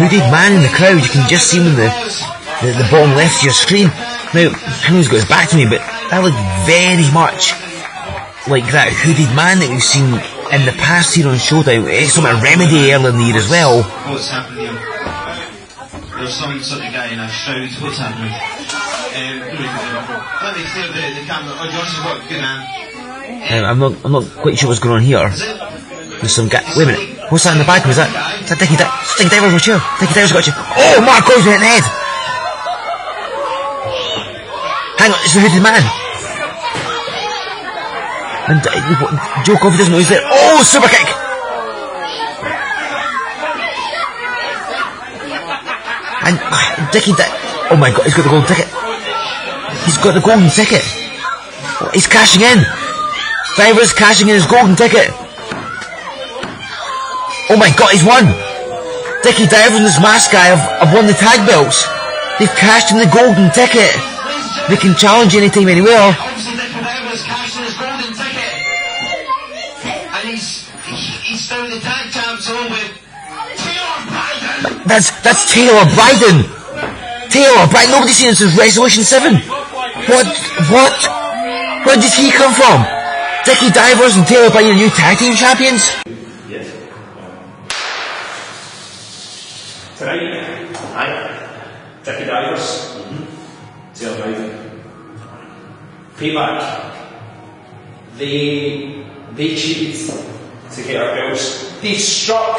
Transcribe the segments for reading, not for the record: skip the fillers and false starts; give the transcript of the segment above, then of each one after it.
hooded man in the crowd. You can just see him in the bottom left of your screen. Now, I know he's got his back to me, but that looked very much like that hooded man that we've seen in the past here on Showdown. It's something Remedy earlier in the year as well. What's happening? There's some sort of guy in a shroud. What's happening? Let me clear the camera. Oh, Josh has got good man. I'm not quite sure what's going on here. There's some guy. Wait a minute. What's that in the back? Was that Dickie Diver's got you? Dickie Diver's got you. Oh, Mark goes in the head. Hang on, it's the hooded man. And Joe Coffey doesn't know he's there. Oh, super kick! And Dickie, oh my god, he's got the golden ticket. He's got the golden ticket. He's cashing in. Diver's cashing in his golden ticket. Oh my god, he's won. Dickie Diver and this mask guy have won the tag belts. They've cashed in the golden ticket. They can challenge anytime, anywhere. He's down the tag champs along with Taylor Bryden. That's Taylor Bryden. Taylor Bryden. Nobody's seen him since Resolution 7. What? Where did he come from? Dickie Divers and Taylor Bryden are new tag team champions. Yes. Tonight, Dickie Divers, Taylor Bryden. Payback. They cheated to get our belts. They struck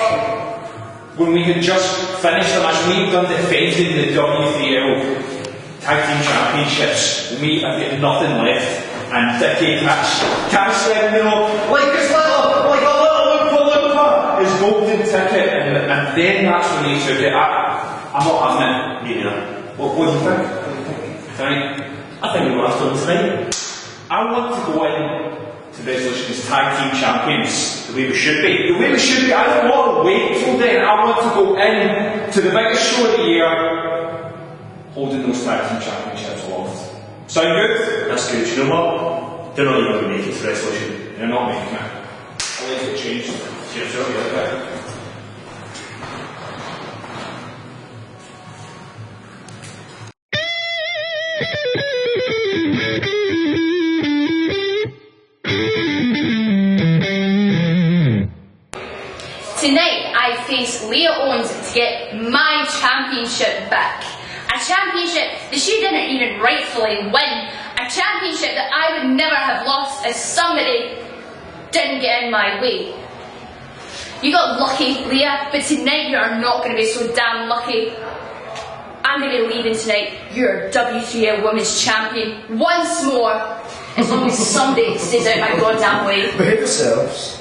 when we had just finished the match. We've done defending the W3L Tag Team Championships. We have got nothing left, and Dickie catch them, you know, like a little Oompa, his golden ticket, and then that's when he took it. I'm not having it. Neither. What do you think? Tonight? I think we're after them tonight. I want to go in to Resolution as tag team champions the way we should be. The way we should be. I don't want to wait till then. I want to go in to the biggest show of the year holding those tag team championships aloft. Sound good? That's good. You know what? They're not even going to make it to Resolution. They're not making it. I like it changed. Sure, yeah. Tonight I face Leah Owens to get my championship back. A championship that she didn't even rightfully win. A championship that I would never have lost if somebody didn't get in my way. You got lucky, Leah, but tonight you are not going to be so damn lucky. I'm going to be leaving tonight. You're W3L Women's Champion once more, as long as somebody stays out my goddamn way. Behave yourselves.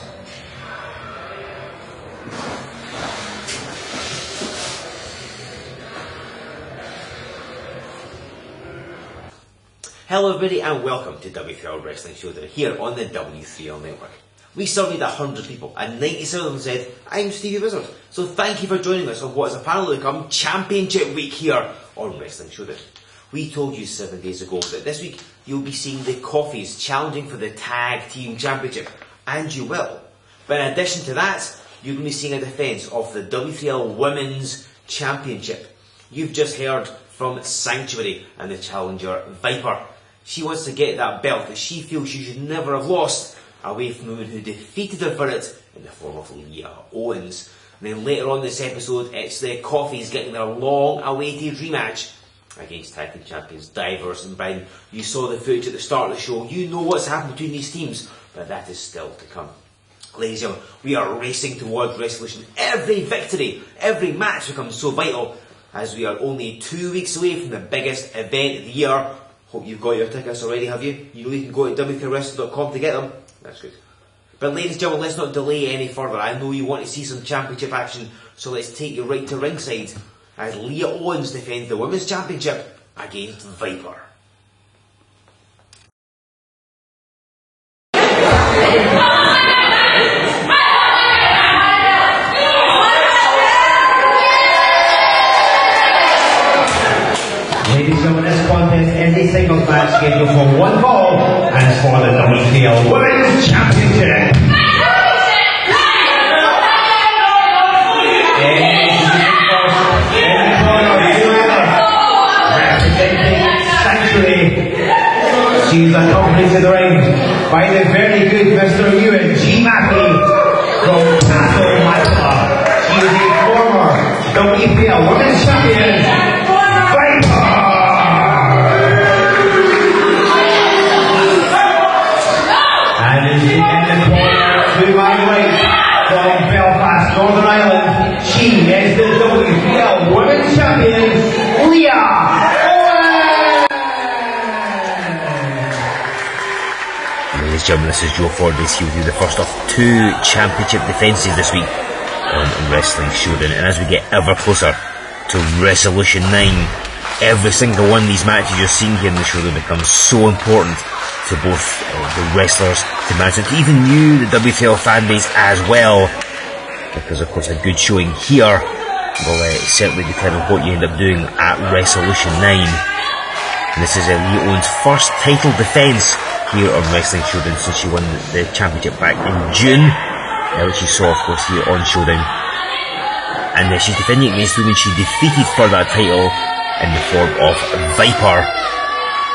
Hello everybody and welcome to W3L Wrestling Showdown here on the W3L Network. We surveyed 100 people and 97 of them said, I'm Stevie Wizard. So thank you for joining us on what is apparently become Championship Week here on Wrestling Showdown. We told you 7 days ago that this week you'll be seeing the Coffeys challenging for the Tag Team Championship. And you will. But in addition to that, you're going to be seeing a defence of the W3L Women's Championship. You've just heard from Sanctuary and the challenger Viper. She wants to get that belt that she feels she should never have lost away from the woman who defeated her for it in the form of Leah Owens. And then later on this episode, it's the Coffeys getting their long-awaited rematch against tag team champions Divers and Bryden. You saw the footage at the start of the show. You know what's happened between these teams, but that is still to come. Ladies and gentlemen, we are racing towards resolution. Every victory, every match becomes so vital as we are only 2 weeks away from the biggest event of the year. Hope you've got your tickets already, have you? You know you can go to W3Wrestling.com to get them. That's good. But ladies and gentlemen, let's not delay any further. I know you want to see some championship action, so let's take you right to ringside as Leah Owens defends the Women's Championship against Viper. Ladies and gentlemen, this contest is a singles match scheduled for one fall and it's for the W3L Women's Championship. today. She's accompanied to the ring by the very good Mr. Ewan G. Mackey from Castle Matla. She is a former W3L Women's Champion, Viper! And in the corner to my right from Belfast, Northern Ireland, she is the W3L Women's Champion, Leah Owens! Ladies and gentlemen, this is Joe Fordyce. He'll do the first of 2 championship defences this week on Wrestling Showdown. And as we get ever closer to Resolution 9, every single one of these matches you're seeing here in the Showdown becomes so important to both the wrestlers, to management, to even you, the W3L fan base as well, because of course a good showing here will certainly determine what you end up doing at Resolution 9. And this is Leah Owens' first title defence here on Wrestling Showdown since she won the championship back in June, which you saw of course here on Showdown. And she's defending against the woman she defeated for that title in the form of Viper.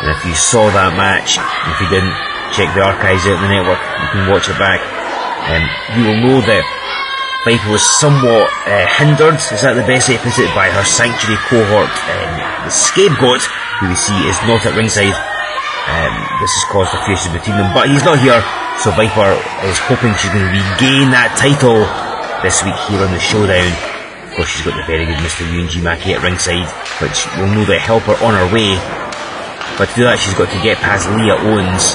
And if you saw that match, if you didn't, check the archives out on the network, you can watch it back. You will know that Viper was somewhat hindered, is that the best way to put it, by her Sanctuary cohort, the Scapegoat, who we see is not at ringside. This has caused a feud between them, but he's not here, so Viper is hoping she's going to regain that title this week here on the Showdown. Of course, she's got the very good Mr. Ewan G. Mackey at ringside, which will no doubt help her on her way. But to do that, she's got to get past Leah Owens,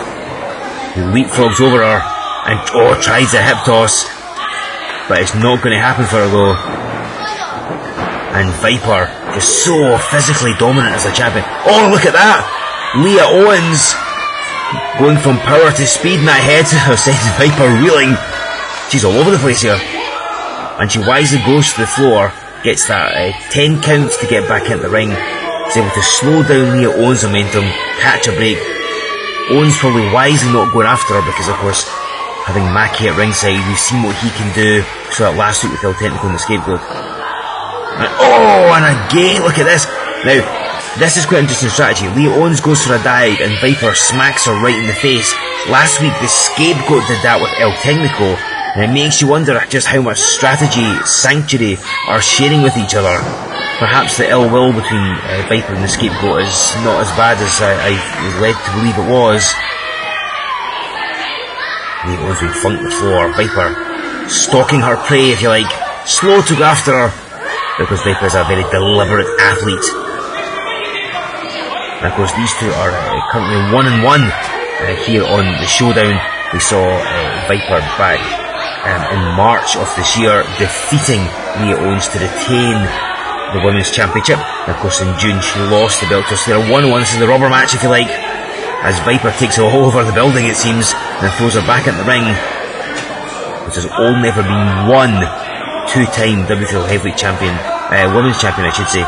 who leapfrogs over her and tries a hip toss, but it's not going to happen for her though. And Viper is so physically dominant as a champion. Oh, look at that! Leah Owens going from power to speed in that head to her side. Viper reeling. She's all over the place here. And she wisely goes to the floor, gets that 10 counts to get back into the ring. She's able to slow down Leah Owens' momentum, catch a break. Owens probably wisely not going after her because of course having Mackey at ringside, we've seen what he can do. So that last week with El Technical and the Scapegoat. And again, look at this. Now, this is quite an interesting strategy. Leah Owens goes for a dive and Viper smacks her right in the face. Last week the Scapegoat did that with El Technico, and it makes you wonder just how much strategy Sanctuary are sharing with each other. Perhaps the ill will between Viper and the Scapegoat is not as bad as I was led to believe it was. Leah Owens would flunk the floor. Viper stalking her prey, if you like, slow to go after her, because Viper is a very deliberate athlete. And of course these two are currently 1-1 here on the Showdown. We saw Viper back in March of this year defeating Leah Owens to retain the Women's Championship. And of course in June she lost the belt, so they're 1-1. This is the rubber match, if you like, as Viper takes her all over the building it seems and throws her back in the ring, which has only ever been one 2-time W3L Heavyweight Champion, Women's Champion I should say,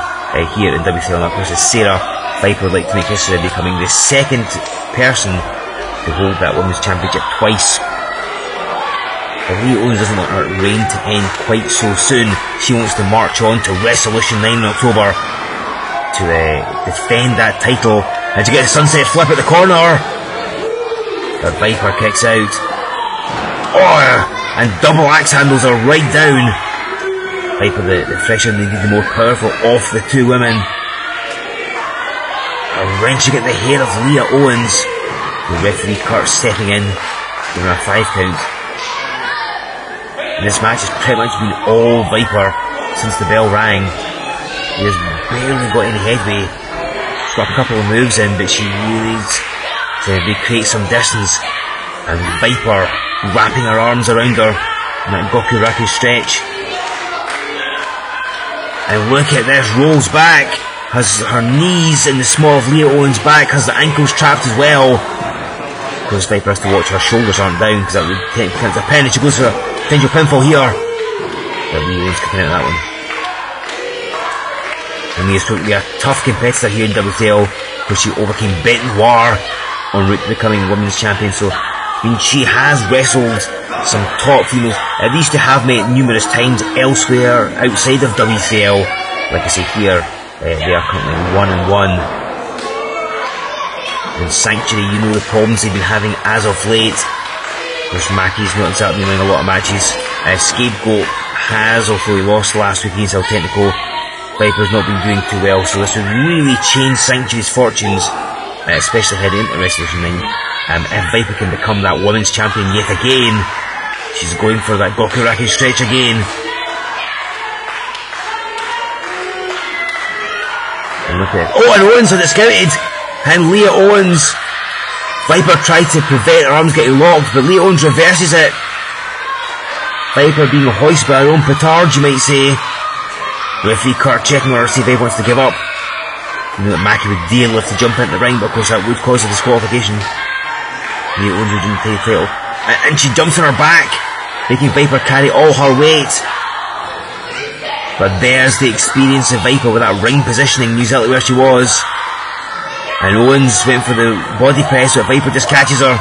here in W3L. And of course it's Sarah Viper would like to make history of becoming the second person to hold that Women's Championship twice. But Leah Owens doesn't want her reign to end quite so soon. She wants to march on to Resolution 9 in October to defend that title and to get the sunset flip at the corner. But Viper kicks out. And double axe handles her right down. Viper, the fresher, and the more powerful of the two women, are wrenching at the hair of Leah Owens. The referee Kurt stepping in, giving her a 5 count. And this match has pretty much been all Viper since the bell rang. He has barely got any headway. She's got a couple of moves in, but she really needs to recreate some distance. And Viper wrapping her arms around her in that Goku Raku stretch. And look at this, rolls back, has her knees in the small of Leah Owens' back, has the ankles trapped as well. Of course Viper has to watch her shoulders aren't down because that would technically count as a pin, and she goes for a potential pinfall here. But Leah Owens can out of that one. And Leah's going to be a tough competitor here in W3L because she overcame Benoit en route to becoming Women's Champion. So she has wrestled some top females. These two have met numerous times elsewhere outside of W3L. Like I say here, they are currently 1-1. And Sanctuary, you know the problems they've been having as of late. Of course, Mackie's not exactly winning a lot of matches. Scapegoat has, although he lost last week against El Technico, Viper's not been doing too well, so this would really change Sanctuary's fortunes, especially heading into Resolution 9. If Viper can become that women's champion yet again, she's going for that Gokuraki stretch again. And look at it. Oh, and Owens had it scouted! And Leah Owens, Viper tried to prevent her arms getting locked, but Leah Owens reverses it. Viper being hoisted by her own petard, you might say. Referee Kurt checking her to see if Viper wants to give up. You know that Mackie would deal with to jump into the ring, but of course that would cause a disqualification. Leah Owens didn't take the title. And she jumps on her back, making Viper carry all her weight. But there's the experience of Viper with that ring positioning, knew exactly where she was. And Owens went for the body press, but Viper just catches her.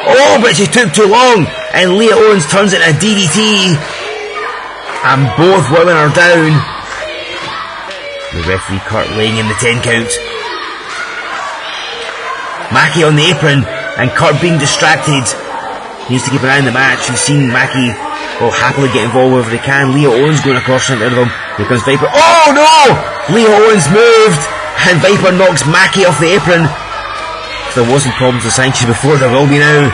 Oh, but she took too long! And Leah Owens turns it into a DDT. And both women are down. The referee Kurt laying in the 10 count. Mackie on the apron, and Kurt being distracted. He needs to keep an eye on the match. We've seen Mackie will happily get involved wherever he can. Leah Owens going across in front of him. Here comes Viper. Oh no! Leah Owens moved, and Viper knocks Mackie off the apron. If there wasn't problems with Sanctuary before, there will be now.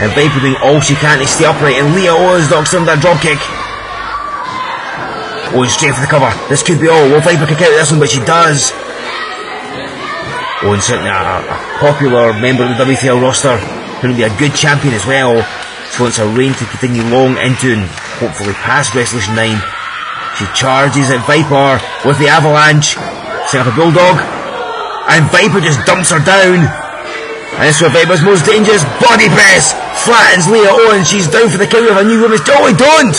And Viper doing all she can to stay upright, and Leah Owens knocks him that drop kick. Owens straight for the cover. This could be all. Will Viper kick out of this one? But she does. Owens certainly a popular member of the W3L roster. Going to be a good champion as well. So wants her reign to continue long into and hopefully past Resolution 9. She charges at Viper with the avalanche, setting up a bulldog, and Viper just dumps her down. And this is where Viper's most dangerous body press flattens Leah Owens. She's down for the count of a new women's. Oh, we don't!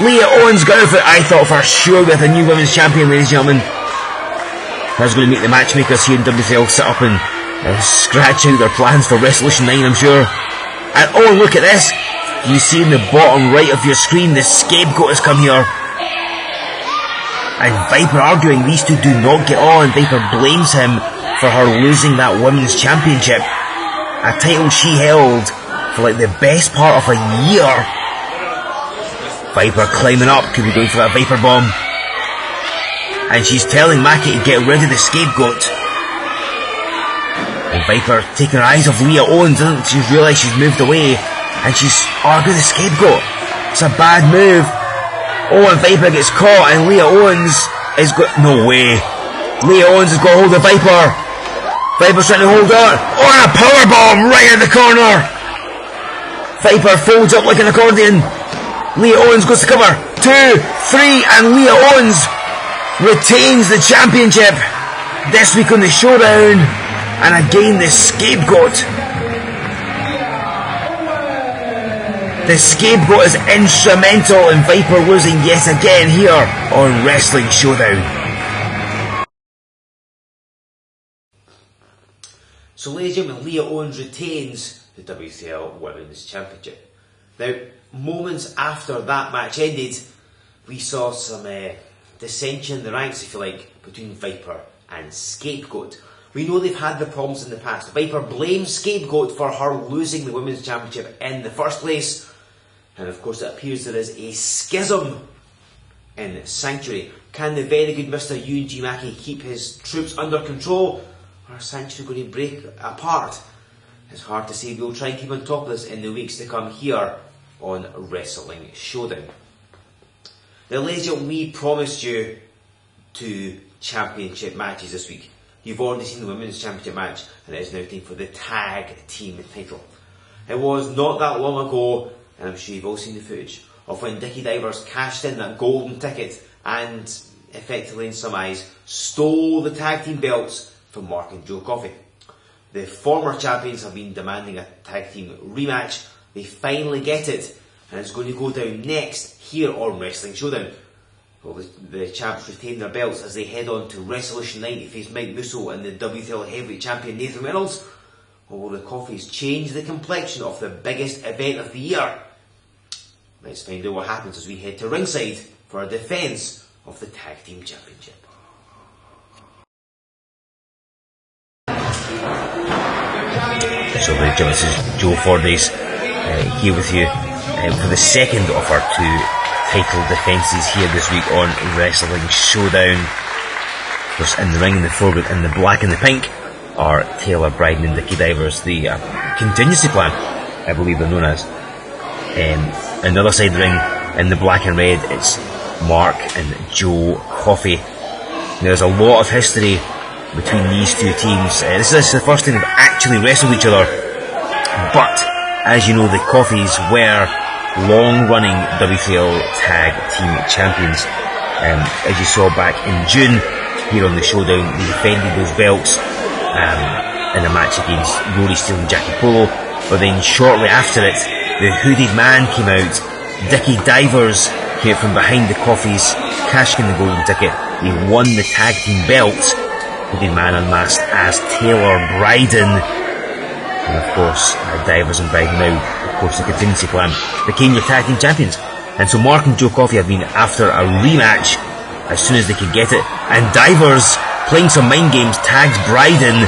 Leah Owens got out for it. I thought for sure with a new women's champion, ladies and gentlemen. That's going to make the matchmakers here in W3L sit up and scratch out their plans for Resolution 9, I'm sure. And oh, look at this! You see in the bottom right of your screen, the Scapegoat has come here. And Viper arguing these two do not get on. Viper blames him for her losing that women's championship. A title she held for like the best part of a year. Viper climbing up, could be going for that Viper bomb. And she's telling Mackie to get rid of the Scapegoat. And Viper taking her eyes off Leah Owens, doesn't she realise she's moved away. And she's arguing the Scapegoat. It's a bad move. Oh, and Viper gets caught, and Leah Owens is got no way. Leah Owens has got hold of Viper. Viper's trying to hold on. Oh, and a powerbomb right in the corner. Viper folds up like an accordion. Leah Owens goes to cover. 2, 3, and Leah Owens retains the championship this week on the Showdown. And again, the Scapegoat. The Scapegoat is instrumental in Viper losing yet again here on Wrestling Showdown. So ladies and gentlemen, Leah Owens retains the W3L Women's Championship. Now, moments after that match ended, we saw some dissension in the ranks, if you like, between Viper and Scapegoat. We know they've had the problems in the past. Viper blames Scapegoat for her losing the Women's Championship in the first place. And of course it appears there is a schism in Sanctuary. Can the very good Mr. UNG Mackie keep his troops under control? Or is Sanctuary going to break apart? It's hard to say. We'll try and keep on top of this in the weeks to come here on Wrestling Showdown. Now ladies and gentlemen, we promised you 2 championship matches this week. You've already seen the Women's Championship match, and it is now time for the Tag Team title. It was not that long ago, and I'm sure you've all seen the footage, of when Dickie Divers cashed in that golden ticket and, effectively in some eyes, stole the tag team belts from Mark and Joe Coffey. The former champions have been demanding a tag team rematch. They finally get it, and it's going to go down next here on Wrestling Showdown. Well, the champs retain their belts as they head on to Resolution 9 to face Mike Musso and the W3L Heavyweight Champion Nathan Reynolds. Will the Coffeys change the complexion of the biggest event of the year? Let's find out what happens as we head to ringside for a defence of the Tag Team Championship. So ladies and gentlemen, this is Joe Fordyce here with you for the second of our two title defences here this week on Wrestling Showdown. Of course, in the ring in the foreground, in the black and the pink, are Taylor Bryden and Dickie Divers, the Contingency Plan, I believe they're known as. On the other side of the ring, in the black and red, it's Mark and Joe Coffey. There's a lot of history between these two teams. This is the first time they've actually wrestled each other, but as you know, the Coffeys were long-running W3L Tag Team Champions. As you saw back in June here on the Showdown, they defended those belts in a match against Rory Steele and Jackie Polo, but then shortly after it, the hooded man came out. Dickie Divers came out from behind the Coffeys, cashing in the golden ticket. He won the tag team belts. Hooded man unmasked as Taylor Bryden, and of course Divers and Bryden, now of course the Contingency Plan, became your tag team champions. And so Mark and Joe Coffey have been after a rematch as soon as they could get it, and Divers, playing some mind games, tags Bryden.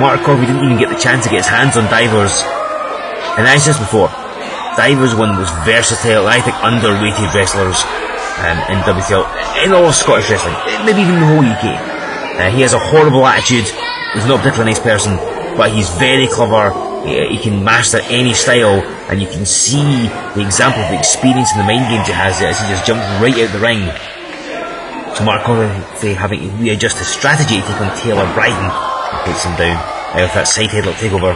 Mark Coffey didn't even get the chance to get his hands on Divers, and as I said before, Divers one of the most versatile, I think underrated wrestlers in WTL, in all of Scottish wrestling, maybe even the whole UK. He has a horrible attitude, he's not a particularly nice person, but he's very clever. He can master any style, and you can see the example of the experience in the mind games he has there as he just jumps right out the ring. So Mark Coffey having to readjust his strategy to take on Taylor Bryden and puts him down with that side headlock takeover.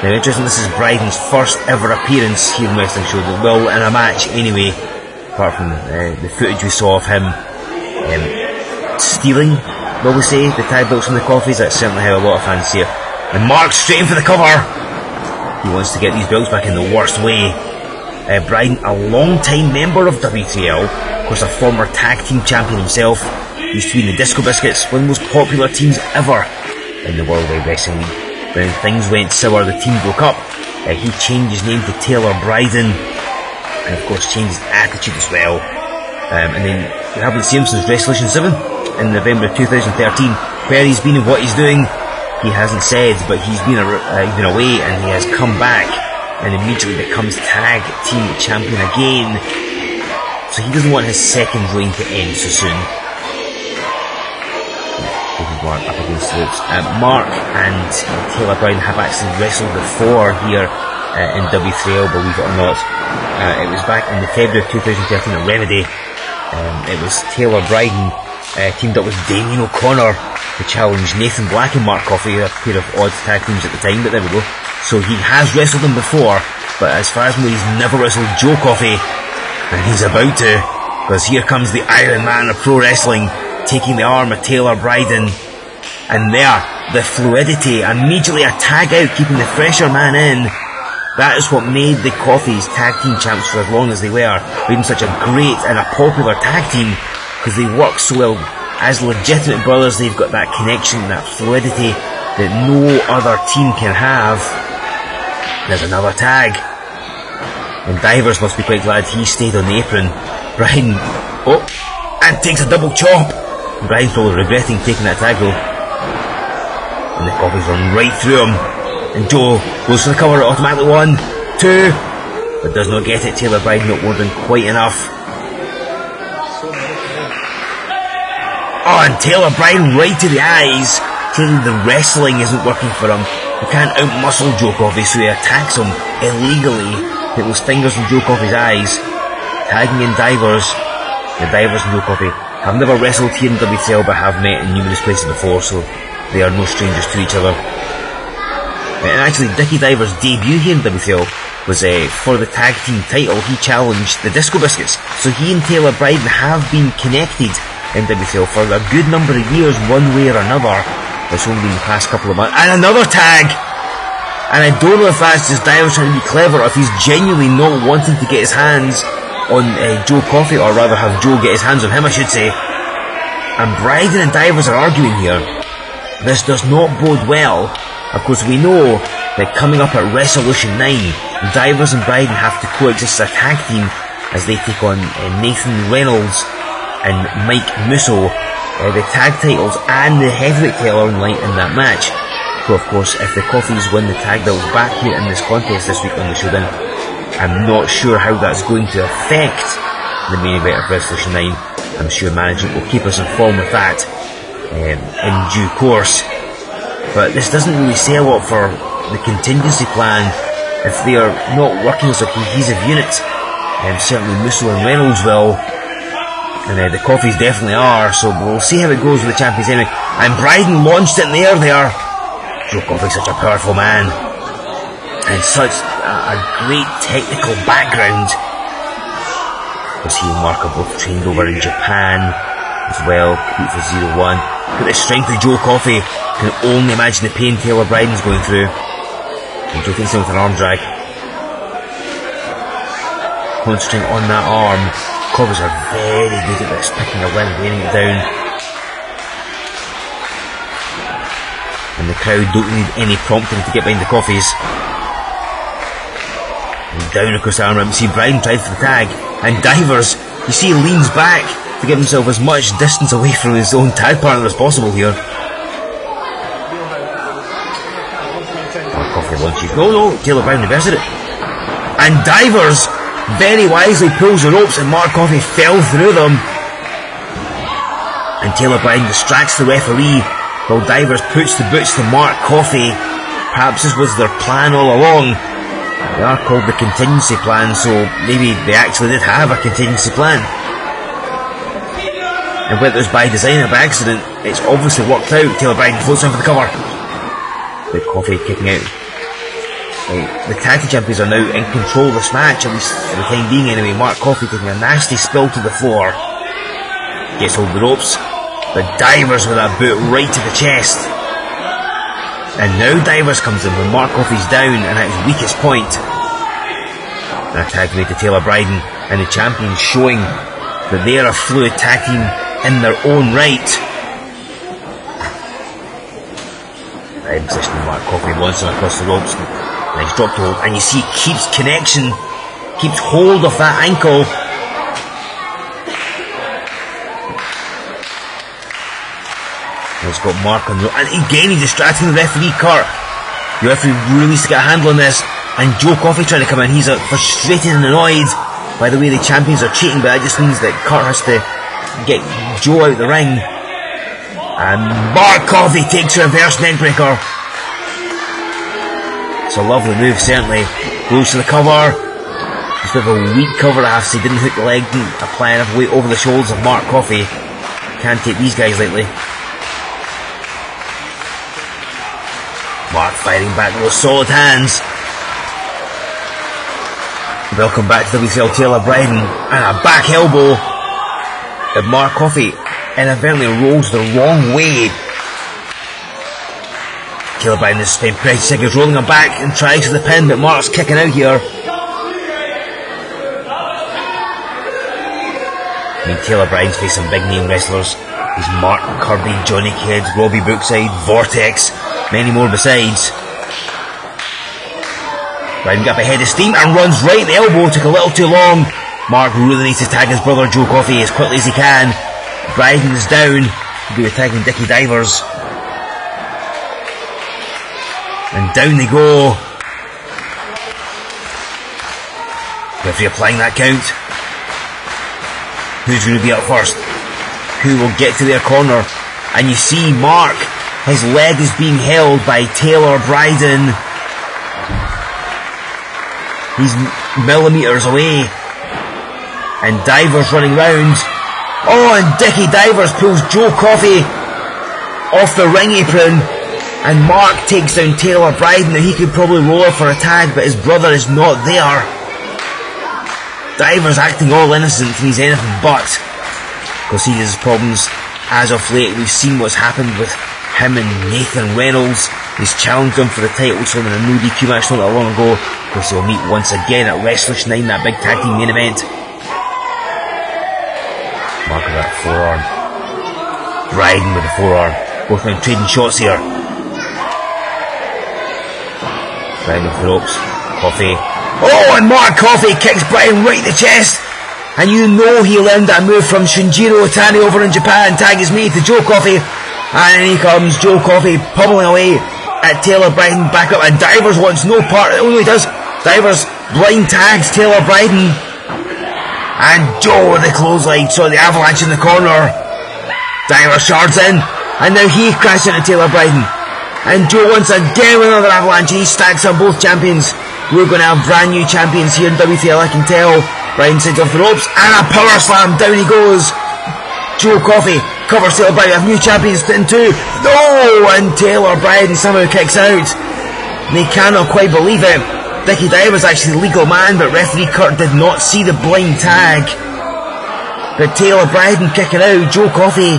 Now interesting, this is Bryden's first ever appearance here in Wrestling Showdown, well, in a match anyway, apart from the footage we saw of him stealing, will we say, the tag belts from the Coffeys. That's certainly how a lot of fans see it. And Mark straight in for the cover. He wants to get these belts back in the worst way. Bryden, a long-time member of W3L, of course a former tag team champion himself. Used to be in the Disco Biscuits, one of the most popular teams ever in the Worldwide Wrestling League. When things went sour, the team broke up. He changed his name to Taylor Bryden, and of course changed his attitude as well. And then we haven't seen him since Resolution 7 in November 2013. Where he's been and what he's doing, he hasn't said, but he's been away, and he has come back and immediately becomes tag team champion again. So he doesn't want his second reign to end so soon. Mark up against the ropes. Mark and Taylor Bryden have actually wrestled before here in W3L, believe it or not. It was back in the February of 2013 at Remedy. It was Taylor Bryden teamed up with Damien O'Connor to challenge Nathan Black and Mark Coffey, a pair of odd tag teams at the time, but there we go. So he has wrestled them before, but as far as I know, he's never wrestled Joe Coffey, and he's about to, because here comes the Iron Man of pro wrestling, taking the arm of Taylor Bryden, and there, the fluidity, immediately a tag out, keeping the fresher man in. That is what made the Coffeys tag team champs for as long as they were, being such a great and a popular tag team, because they work so well. As legitimate brothers, they've got that connection, that fluidity that no other team can have. There's another tag, and Divers must be quite glad he stayed on the apron. Bryden, and takes a double chop. Bryden's probably regretting taking that tag though. And the Coffeys run right through him, and Joe goes for the cover, automatically 1, 2, but does not get it. Taylor Bryden not more than quite enough. And Taylor Bryden right to the eyes. Clearly the wrestling isn't working for him. He can't outmuscle Joe Coffey, so he attacks him illegally. Hit those fingers from Joe Coffey's eyes. Tagging in Divers. The Divers and Joe Coffey have never wrestled here in WTL, but have met in numerous places before, so they are no strangers to each other. And actually, Dickie Divers' debut here in WTL was for the tag team title. He challenged the Disco Biscuits, so he and Taylor Bryden have been connected in WTL for a good number of years, one way or another. It's only been the past couple of months. And another tag! And I don't know if that's just Divers trying to be clever, or if he's genuinely not wanting to get his hands on Joe Coffey, or rather have Joe get his hands on him, I should say. And Bryden and Divers are arguing here. This does not bode well. Of course, we know that coming up at Resolution 9, Divers and Bryden have to coexist as a tag team as they take on Nathan Reynolds and Mike Musso. The tag titles and the heavyweight title are on line in that match. So of course, if the Coffeys win the tag belts back here in this contest this week on the Showdown, I'm not sure how that's going to affect the main event of Resolution 9. I'm sure management will keep us informed with that in due course. But this doesn't really say a lot for the contingency plan if they are not working as a cohesive unit. Certainly Musso and Reynolds will, and the Coffeys definitely are, so we'll see how it goes with the champions anyway. And Bryden launched it in the air there. Joe Coffey's such a powerful man, and such a great technical background. Because he and Mark are both trained over in Japan as well, compete for 0-1. But the strength of Joe Coffey, can only imagine the pain Taylor Bryden's going through. And Joe takes him with an arm drag. Concentrating on that arm. Coffeys are very good at this, picking a limb, weighing it down. And the crowd don't need any prompting to get behind the Coffeys. And down across the arm, you see Bryden tried for the tag. And Divers, you see he leans back to give himself as much distance away from his own tag partner as possible here. Coffey launches. No, Taylor Bryden reverses it. And Divers very wisely pulls the ropes, and Mark Coffey fell through them. And Taylor Bryden distracts the referee while Divers puts the boots to Mark Coffey. Perhaps this was their plan all along. They are called the contingency plan, so maybe they actually did have a contingency plan. And whether it was by design or by accident, it's obviously worked out. Taylor Bryden floats in for the cover. The Coffey kicking out. The tag team champions are now in control of this match, at least for the time being anyway. Mark Coffey taking a nasty spill to the floor. Gets hold of the ropes, but Divers with that boot right to the chest. And now Divers comes in when Mark Coffey's down and at his weakest point. And a tag made to Taylor Bryden, and the champions showing that they are a fluid tag team in their own right. Right position, Mark Coffey launches him across the ropes. Nice drop to hold, and you see keeps connection, keeps hold of that ankle. And it's got Mark on the, and again he's distracting the referee. Kurt, the referee really needs to get a handle on this, and Joe Coffey trying to come in. He's frustrated and annoyed by the way the champions are cheating, but that just means that Kurt has to get Joe out the ring. And Mark Coffey takes a reverse neckbreaker. It's a lovely move, certainly. Goes to the cover. Just a bit of a weak cover, I have to say. Didn't hook the leg, didn't apply enough weight over the shoulders of Mark Coffey. Can't take these guys lightly. Mark fighting back with those solid hands. Welcome back to W3L Taylor Bryden. And a back elbow that Mark Coffey inadvertently rolls the wrong way. Taylor Bryden is spent precious seconds rolling him back and tries for the pin, but Mark's kicking out here. I mean, Taylor Bryden's faced some big name wrestlers. He's Mark Kirby, Johnny Kidd, Robbie Brookside, Vortex, many more besides. Bryden got up ahead of steam and runs right. The elbow took a little too long. Mark really needs to tag his brother Joe Coffey as quickly as he can. Bryden is down. He'll be attacking Dickie Divers. And down they go. Referee applying that count. Who's going to be up first? Who will get to their corner? And you see Mark, his leg is being held by Taylor Bryden. He's millimetres away. And Divers running round. Oh, and Dickie Divers pulls Joe Coffey off the ring apron. And Mark takes down Taylor Bryden. Now he could probably roll her for a tag, but his brother is not there. Divers acting all innocent, and he's anything but. Because he has problems as of late. We've seen what's happened with him and Nathan Reynolds. He's challenged him for the title, so in a no DQ match not that long ago. Because they'll meet once again at Resolution 9, that big tag team main event. Mark with that forearm. Bryden with the forearm. Both now trading shots here. Bryden with the ropes. Coffey. Oh, and Mark Coffey kicks Bryden right in the chest. And you know he learned that move from Shinjiro Otani over in Japan. Tag is made to Joe Coffey. And in he comes, Joe Coffey pummeling away. at Taylor Bryden, back up, and Divers wants no part. Oh no, he does. Divers blind tags Taylor Bryden, and Joe with the clothesline. So the avalanche in the corner. Divers shards in, and now he crashes into Taylor Bryden, and Joe once again with another avalanche. He stacks on both champions. We're going to have brand new champions here in W3L, I can tell. Bryden sends off the ropes, and a power slam, down he goes. Joe Coffey covers Taylor Bryden, we have new champions in two. No, and Taylor Bryden somehow kicks out. They cannot quite believe it. Dickie Divers actually the legal man, but referee Kurt did not see the blind tag. But Taylor Bryden kicking out. Joe Coffey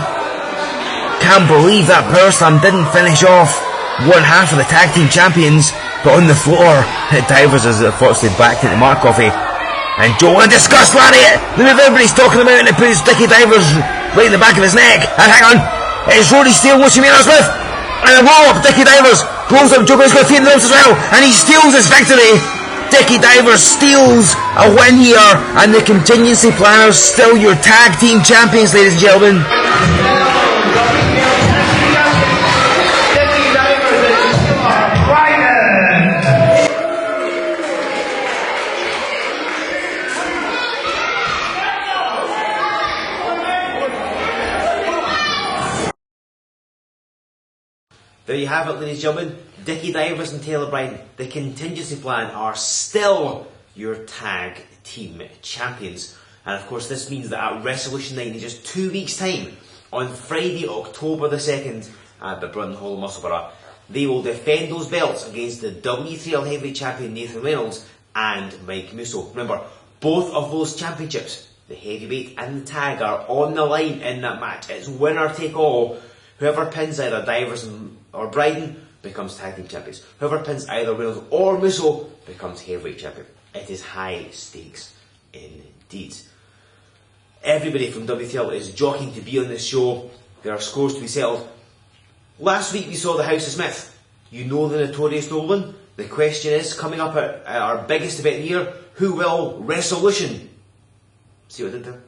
can't believe that power slam didn't finish off one half of the tag team champions. But on the floor, Divers is unfortunately backed into Mark Coffey. And Joe, a disgust lariat! The move everybody's talking about, and it puts Dickie Divers right in the back of his neck. And hang on, it's Roddy Steele, watching me, Smith. And a roll up, Dickie Divers blows up. Joe Coffey's got to feed the ropes as well, and he steals his victory. Dickie Divers steals a win here, and the Contingency Planners still your tag team champions, ladies and gentlemen. There you have it, ladies and gentlemen. Dickie Divers and Taylor Bryden, the Contingency Plan, are still your tag team champions. And of course this means that at Resolution 9 in just 2 weeks' time, on Friday, October the 2nd, at the Brun Hall, Musselburgh, they will defend those belts against the W3L Heavyweight Champion Nathan Reynolds and Mike Musso. Remember, both of those championships, the heavyweight and the tag, are on the line in that match. It's winner take all. Whoever pins either Divers or Bryden becomes tag team champions. Whoever pins either Reynolds or Musso becomes heavyweight champion. It is high stakes indeed. Everybody from W3L is jockeying to be on this show. There are scores to be settled. Last week we saw the House of Smith. You know the notorious nobleman. The question is, coming up at our biggest event of the year, who will Resolution? See what I did there?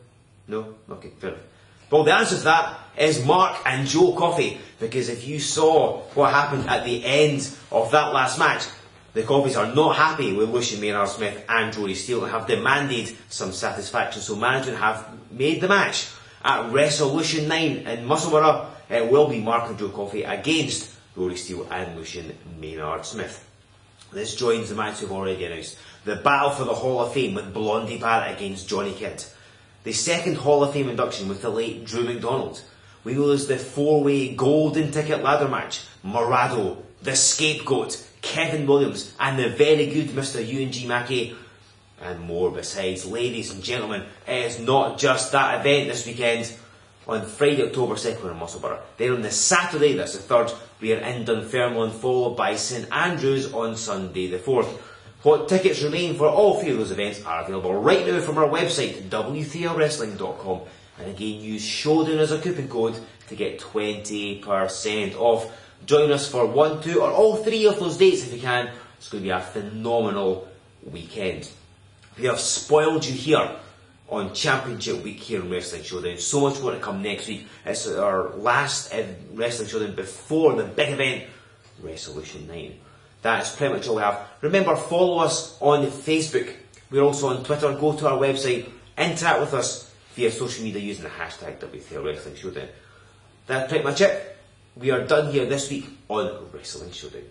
No? Okay, fair enough. Well, the answer to that is Mark and Joe Coffey, because if you saw what happened at the end of that last match, the Coffeys are not happy with Lucian Maynard Smith and Rory Steele and have demanded some satisfaction. So management have made the match at Resolution 9 in Musselburgh. It will be Mark and Joe Coffey against Rory Steele and Lucian Maynard Smith. This joins the match we've already announced. The battle for the Hall of Fame with Blondie Barrett against Johnny Kidd. The second Hall of Fame induction with the late Drew McDonald. We know there's the four-way golden ticket ladder match. Morado, the Scapegoat, Kevin Williams, and the very good Mr. UNG Mackey, and more besides. Ladies and gentlemen, it is not just that event this weekend. On Friday, October 2nd, we're in Musselburgh. Then on the Saturday, that's the 3rd, we are in Dunfermline, followed by St Andrews on Sunday the 4th. What tickets remain for all three of those events are available right now from our website, W3LWrestling.com. And again, use Showdown as a coupon code to get 20% off. Join us for 1, 2, or all three of those dates if you can. It's going to be a phenomenal weekend. We have spoiled you here on Championship Week here in Wrestling Showdown. So much more to come next week. It's our last Wrestling Showdown before the big event, Resolution 9. That's pretty much all we have. Remember, follow us on Facebook. We're also on Twitter. Go to our website. Interact with us via social media using the hashtag W3L Wrestling Showdown. That's pretty much it. We are done here this week on Wrestling Showdown.